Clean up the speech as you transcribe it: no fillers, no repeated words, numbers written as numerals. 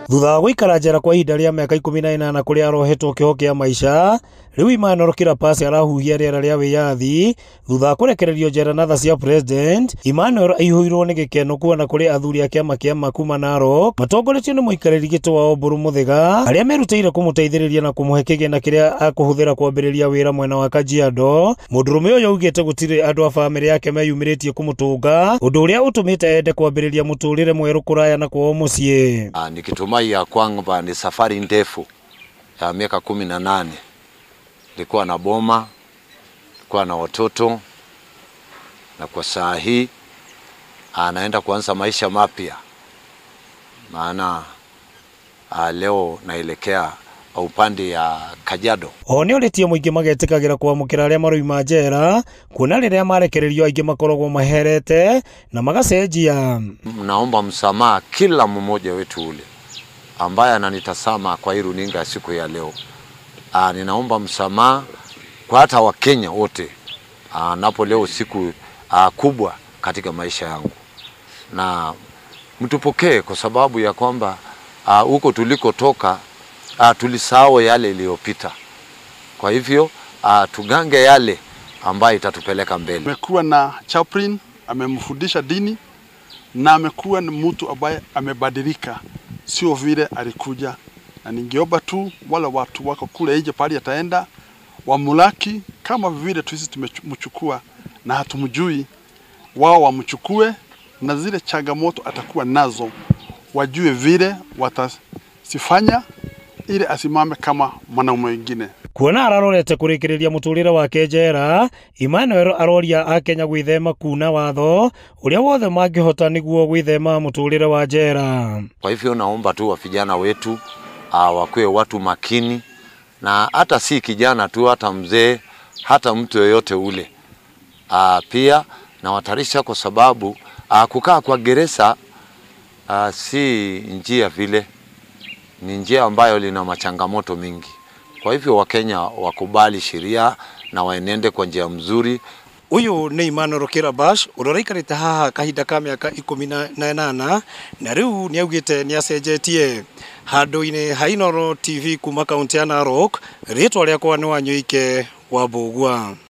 Thutha wa guikara njera kwa ihinda rĩa mĩaka 18 kũrĩa arohetwo kĩoho kĩa maica, rĩu Emmanuel Kirabasi arahuhia rĩera rĩa wĩyathi thutha wa kũrekererio njera na tha cia president. Emmanuel aihũirwo nĩ gĩkeno kuona kũrĩ athuri a kĩama kĩa Makuma Narok matongoretio nĩ mũikarĩri gĩtĩ wa Oburu Mũthĩga arĩa merutĩire kũmũteithĩrĩria na kũmũhe kĩgĩna kĩrĩa akũhũthĩra kwambĩrĩria wĩra mwena wa Kajiado. Mũndũrũme ũyũ augĩte gũtirĩ andũ a bamĩrĩ yake meyumĩrĩtie kũmũtũnga, ũndũ ũrĩa ũtũmĩte ende kwambĩrĩria mũtũrĩre mwerũ kũraya na kwao mũciĩ. Nikitumai ya kwamba ni safari ndefu ya miaka 18. Nilikuwa na boma, nilikuwa na watoto, na kwa saa hii anaenda kuanza maisha mapya. Maana leo naelekea upande ya Kajiado. Nĩ ũrĩtie mũingĩ magetĩkagĩra kwamũkĩra arĩa maroima njera, kuona rĩrĩa marekererio aingĩ makoragwo maherete na magacenjia. Naomba msamaha kila mmoja wetu ule ambaye ananitazama kwa hii runinga siku ya leo. Ninaomba msamaha kwa hata Wakenya wote. Napo leo siku kubwa katika maisha yangu. Na mtupokee kwa sababu ya kwamba huko tulikotoka tulisahau yale iliyopita. Kwa hivyo tugange yale ambayo itatupeleka mbele. Amekuwa na chaplain, amemfundisha dini na amekuwa ni mtu ambaye amebadilika, sio vile alikuja. Na ningeomba tu wala watu wako kule nje pale ataenda wamulaki kama vile sisi tumemchukua na hatumjui, wao wamchukue na zile changamoto atakuwa nazo wajue vile watasifanya ili asimame kama mwanaume wengine. Kuona ararorete kũrĩkĩrĩria mũtũrĩre wake njera, Emmanuel aroria Akenya gwĩthema kuna watho ũrĩa wothe mangĩhota nĩguo gwĩthema mũtũrĩre wa njera. Kwa hivyo naomba tu vijana wetu wakuwe watu makini, na hata si kijana tu, hata mzee, hata mtu yoyote ule. Pia nawatarisha kwa sababu kukaa kwa gereza si njia vile, ni njia ambayo lina machangamoto mingi. Kwa hivyo Wakenya wakubali sheria na waenende kwa njia mzuri. Uyu ni Emmanuel Kirabasi uroraikarite haha kahinda ka miaka 18 na riu ni augite ni acenjetie. Handũ-inĩ ha Inooro TV kuma kaunti ya Narok, rĩtwa rĩakwa nĩ Wanyũike wa Mbũgua.